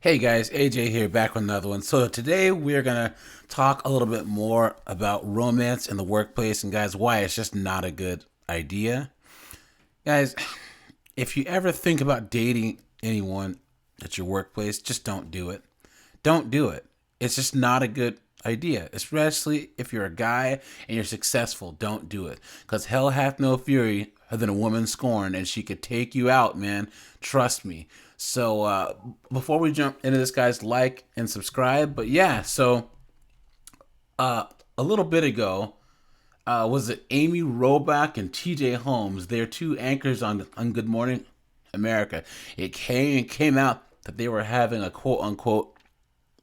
Hey guys, AJ here, back with another one. So today we're gonna talk a little bit more about romance in the workplace and guys, why it's just not a good idea. Guys, if you ever think about dating anyone at your workplace, just don't do it. Don't do it. It's just not a good idea, especially if you're a guy and you're successful. Don't do it, because hell hath no fury than a woman scorned, and she could take you out, man. Trust me. So before we jump into this, guys, like and subscribe. But yeah, so a little bit ago, was it Amy Robach and TJ Holmes? They're two anchors on Good Morning America. It came out that they were having a quote unquote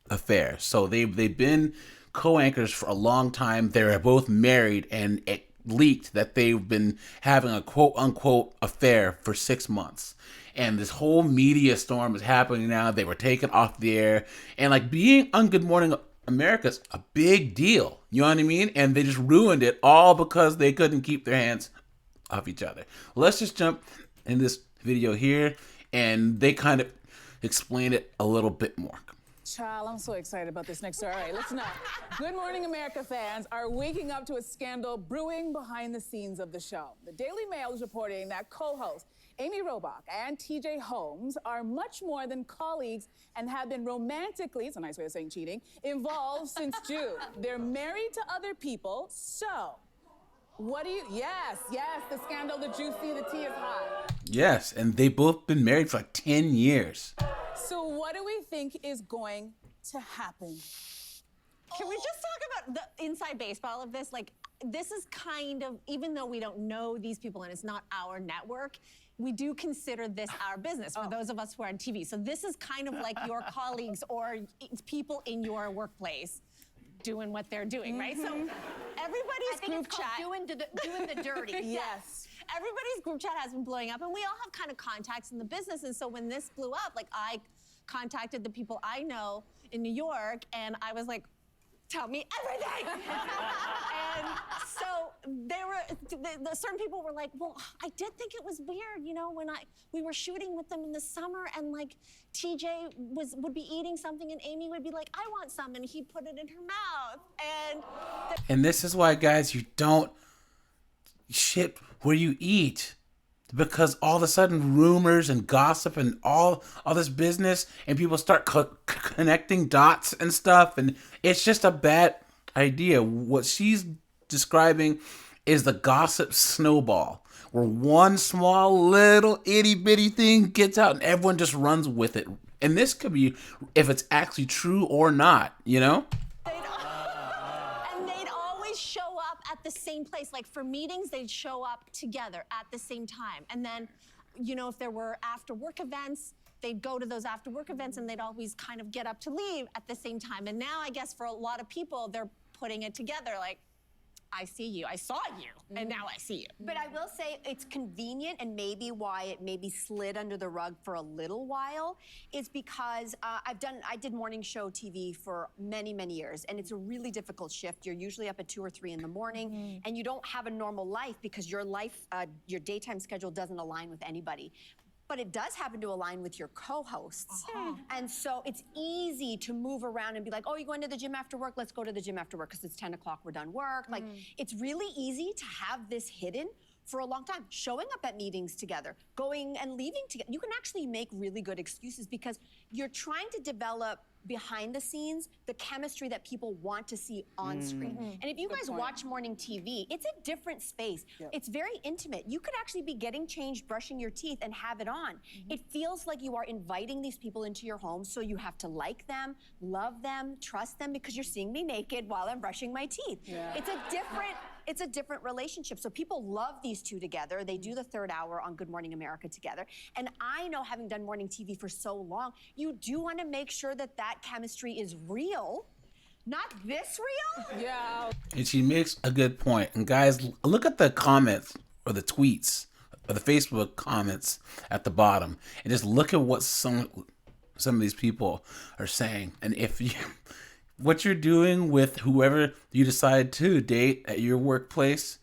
affair. So they've been co-anchors for a long time. They're both married, and it leaked that they've been having a quote unquote affair for 6 months. And this whole media storm is happening now. They were taken off the air, and like being on Good Morning America's a big deal. You know what I mean? And they just ruined it all because they couldn't keep their hands off each other. Let's just jump in this video here, and they kind of explain it a little bit more. Child, I'm so excited about this next story. All right, listen up. Good Morning America fans are waking up to a scandal brewing behind the scenes of the show. The Daily Mail is reporting that co-hosts Amy Robach and TJ Holmes are much more than colleagues and have been romantically, it's a nice way of saying cheating, involved since June. They're married to other people, so what do you, yes, the scandal, the juicy, the tea is hot. Yes, and they both been married for like 10 years. So what do we think is going to happen? Can we just talk about the inside baseball of this? Like, this is kind of, even though we don't know these people and it's not our network, we do consider this our business for those of us who are on TV. So this is kind of like your colleagues or people in your workplace doing what they're doing, right? So everybody's group chat. Doing the dirty. Yes. Everybody's group chat has been blowing up, and we all have kind of contacts in the business. And so when this blew up, like I contacted the people I know in New York, and I was like, tell me everything. And so the certain people were like, well, I did think it was weird, you know, when we were shooting with them in the summer, and like TJ would be eating something, and Amy would be like, I want some, and he'd put it in her mouth. And this is why, guys, you don't shit where you eat, because all of a sudden rumors and gossip and all this business, and people start connecting dots and stuff, and it's just a bad idea. What she's describing is the gossip snowball, where one small little itty bitty thing gets out and everyone just runs with it. And this could be if it's actually true or not, you know? And they'd always show up at the same place. Like for meetings, they'd show up together at the same time. And then, you know, if there were after work events, they'd go to those after work events, and they'd always kind of get up to leave at the same time. And now I guess for a lot of people, they're putting it together like, I see you, I saw you, and now I see you. But I will say it's convenient, and maybe why it maybe slid under the rug for a little while is because I did morning show TV for many, many years, and it's a really difficult shift. You're usually up at 2 or 3 in the morning, and you don't have a normal life because your life, your daytime schedule doesn't align with anybody. But it does happen to align with your co-hosts. And so it's easy to move around and be like, oh, you going to the gym after work? Let's go to the gym after work because it's 10 o'clock, we're done work. Like, it's really easy to have this hidden for a long time. Showing up at meetings together, going and leaving together. You can actually make really good excuses because you're trying to develop behind the scenes the chemistry that people want to see on screen. And if you guys watch morning TV, it's a different space. It's very intimate. You could actually be getting changed, brushing your teeth, and have it on. It feels like you are inviting these people into your home, so you have to like them, love them, trust them, because you're seeing me naked while I'm brushing my teeth. It's a different relationship. So people love these two together. They do the third hour on Good Morning America together. And I know, having done morning TV for so long, you do want to make sure that that chemistry is real, not this real. Yeah. And she makes a good point. And guys, look at the comments or the tweets or the Facebook comments at the bottom, and just look at what some of these people are saying. And if you what you're doing with whoever you decide to date at your workplace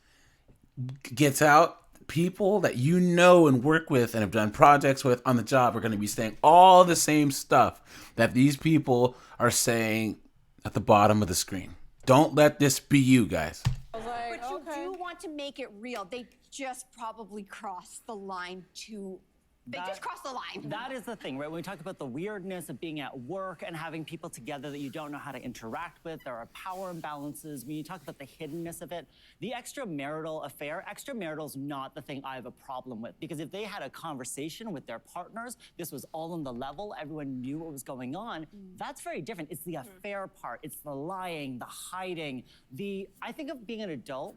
gets out, people that you know and work with and have done projects with on the job are going to be saying all the same stuff that these people are saying at the bottom of the screen. Don't let this be you, guys. I was like, But you okay. do want to make it real. They just probably crossed the line too. They just crossed the line. That is the thing, right? When we talk about the weirdness of being at work and having people together that you don't know how to interact with, there are power imbalances. When you talk about the hiddenness of it, the extramarital affair, extramarital's not the thing I have a problem with. Because if they had a conversation with their partners, this was all on the level, everyone knew what was going on, that's very different. It's the affair part. It's the lying, the hiding, I think of being an adult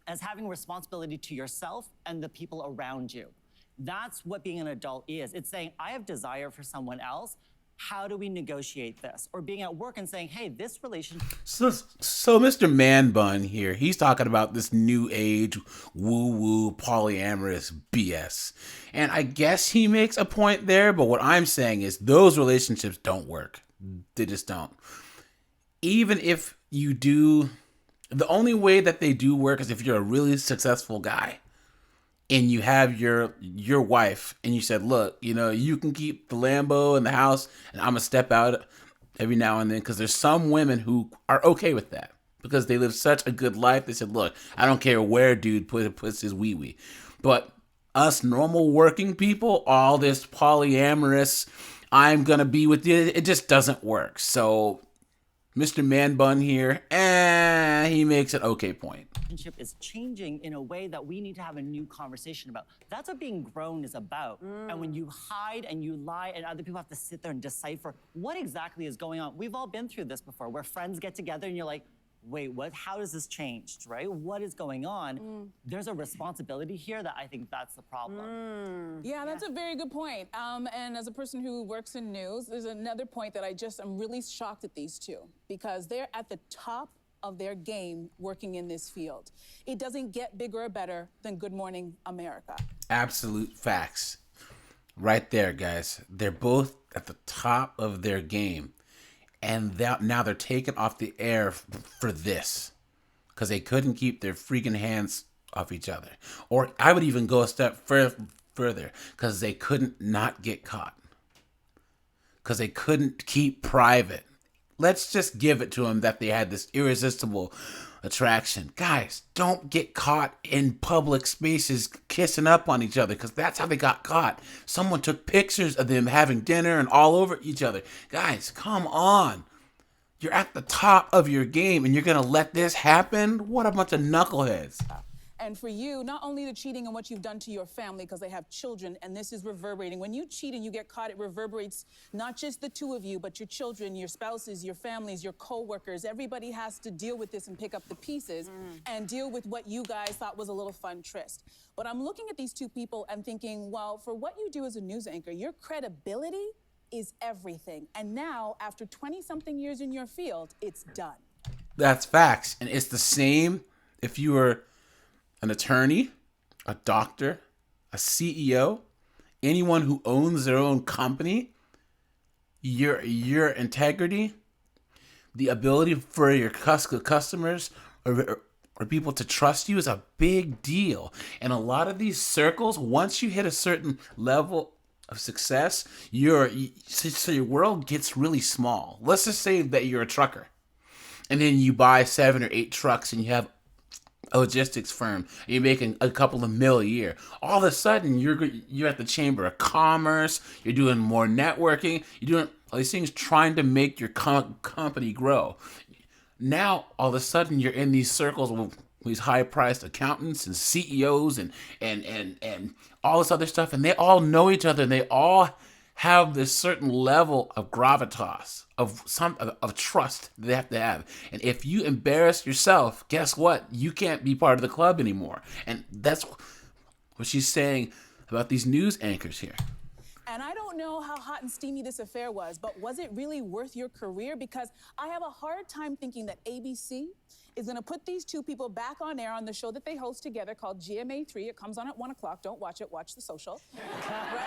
as having responsibility to yourself and the people around you. That's what being an adult is. It's saying, I have desire for someone else. How do we negotiate this? Or being at work and saying, hey, this relationship. So Mr. Man Bun here, he's talking about this new age woo-woo polyamorous BS. And I guess he makes a point there, but what I'm saying is those relationships don't work. They just don't. Even if you do, the only way that they do work is if you're a really successful guy. And you have your wife, and you said, look, you know, you can keep the Lambo and the house, and I'm going to step out every now and then, because there's some women who are okay with that, because they live such a good life. They said, look, I don't care where dude puts his wee-wee. But us normal working people, all this polyamorous, I'm going to be with you, it just doesn't work. So Mr. Man Bun here, he makes an okay point. Relationship is changing in a way that we need to have a new conversation about. That's what being grown is about. And when you hide and you lie and other people have to sit there and decipher what exactly is going on. We've all been through this before, where friends get together and you're like, wait, what? How has this changed, right? What is going on? There's a responsibility here that I think that's the problem. Yeah, that's a very good point. And as a person who works in news, there's another point that I'm really shocked at these two, because they're at the top of their game working in this field. It doesn't get bigger or better than Good Morning America. Absolute facts. Right there, guys. They're both at the top of their game. And now they're taken off the air for this, because they couldn't keep their freaking hands off each other. Or I would even go a step further, because they couldn't not get caught. Because they couldn't keep private. Let's just give it to them that they had this irresistible attraction. Guys, don't get caught in public spaces kissing up on each other, because that's how they got caught. Someone took pictures of them having dinner and all over each other. Guys, come on. You're at the top of your game and you're going to let this happen? What a bunch of knuckleheads. And for you, not only the cheating and what you've done to your family, because they have children, and this is reverberating. When you cheat and you get caught, it reverberates not just the two of you, but your children, your spouses, your families, your co-workers. Everybody has to deal with this and pick up the pieces and deal with what you guys thought was a little fun tryst. But I'm looking at these two people and thinking, well, for what you do as a news anchor, your credibility is everything. And now, after 20-something years in your field, it's done. That's facts. And it's the same if you were an attorney, a doctor, a CEO, anyone who owns their own company. Your integrity, the ability for your customers or people to trust you is a big deal. And a lot of these circles, once you hit a certain level of success, your world gets really small. Let's just say that you're a trucker, and then you buy 7 or 8 trucks, and you have a logistics firm, and you're making a couple of mil a year. All of a sudden, you're at the Chamber of Commerce. You're doing more networking. You're doing all these things, trying to make your company grow. Now, all of a sudden, you're in these circles with these high-priced accountants and CEOs and all this other stuff, and they all know each other, and they all have this certain level of gravitas, of trust they have to have. And if you embarrass yourself, guess what? You can't be part of the club anymore. And that's what she's saying about these news anchors here. And I don't know how hot and steamy this affair was, but was it really worth your career? Because I have a hard time thinking that ABC is going to put these two people back on air on the show that they host together called GMA3. It comes on at 1 o'clock. Don't watch it. Watch The Social. Right?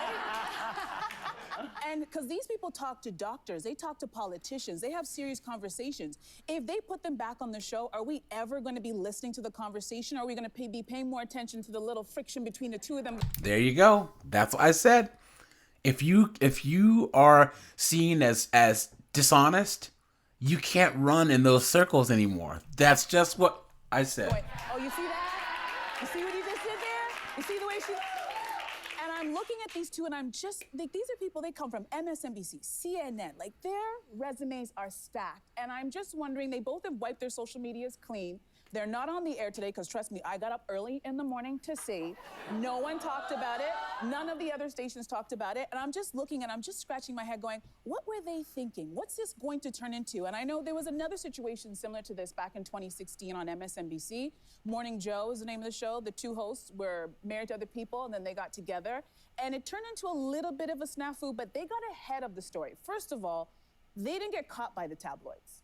And because these people talk to doctors, they talk to politicians, they have serious conversations. If they put them back on the show, are we ever going to be listening to the conversation? Are we going to be paying more attention to the little friction between the two of them? There you go. That's what I said. If you are seen as dishonest, you can't run in those circles anymore. That's just what I said. Oh, you see that? You see what he just did there? You see the way she... And I'm looking at these two, and I'm just... these are people, they come from MSNBC, CNN. Like, their resumes are stacked. And I'm just wondering, they both have wiped their social medias clean. They're not on the air today, because trust me, I got up early in the morning to see. No one talked about it. None of the other stations talked about it. And I'm just looking, and I'm just scratching my head going, what were they thinking? What's this going to turn into? And I know there was another situation similar to this back in 2016 on MSNBC. Morning Joe is the name of the show. The two hosts were married to other people, and then they got together. And it turned into a little bit of a snafu, but they got ahead of the story. First of all, they didn't get caught by the tabloids.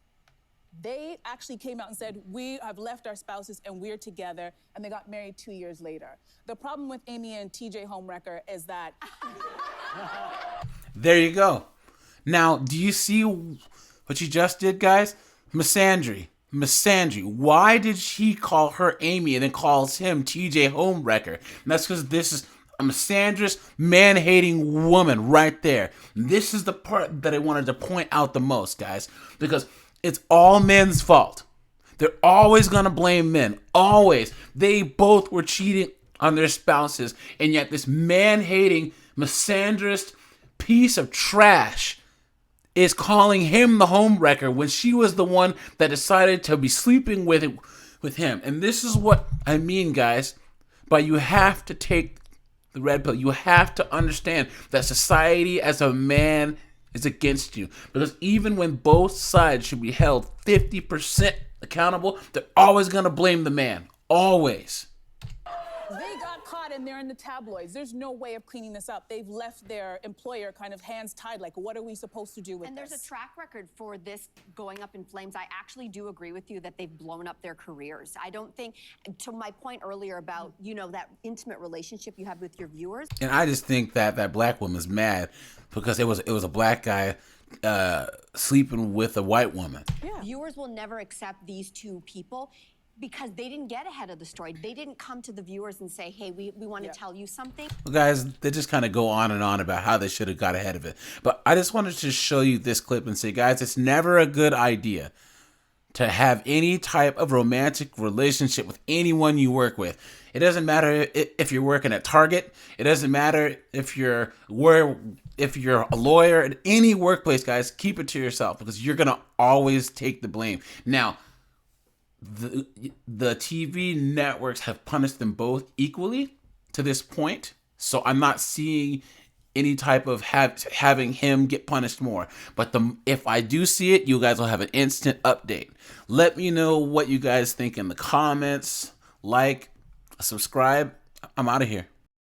They actually came out and said, we have left our spouses and we're together, and they got married 2 years later. The problem with Amy and TJ Homewrecker is that... There you go. Now, do you see what you just did, guys? Misandry. Why did she call her Amy and then calls him TJ Homewrecker? And that's because this is a misandrous, man-hating woman right there. This is the part that I wanted to point out the most, guys, because it's all men's fault. They're always going to blame men. Always. They both were cheating on their spouses, and yet this man-hating, misandrous piece of trash is calling him the homewrecker when she was the one that decided to be sleeping with him. And this is what I mean, guys, by you have to take the red pill. You have to understand that society as a man is against you. Because even when both sides should be held 50% accountable, they're always going to blame the man. Always. They got caught and they're in the tabloids. There's no way of cleaning this up. They've left their employer kind of hands tied, like, what are we supposed to do with this? And there's a track record for this going up in flames. I actually do agree with you that they've blown up their careers. I don't think, to my point earlier about, you know, that intimate relationship you have with your viewers. And I just think that that black woman's mad because it was a black guy sleeping with a white woman. Yeah. Viewers will never accept these two people because they didn't get ahead of the story. They didn't come to the viewers and say, hey, we want to tell you something. Well, guys, they just kind of go on and on about how they should have got ahead of it. But I just wanted to show you this clip and say, guys, it's never a good idea to have any type of romantic relationship with anyone you work with. It doesn't matter if you're working at Target. It doesn't matter if you're a lawyer at any workplace, guys. Keep it to yourself because you're gonna always take the blame. Now, the TV networks have punished them both equally to this point, so I'm not seeing any type of having him get punished more. But if I do see it, you guys will have an instant update. Let me know what you guys think in the comments. Like, subscribe. I'm out of here.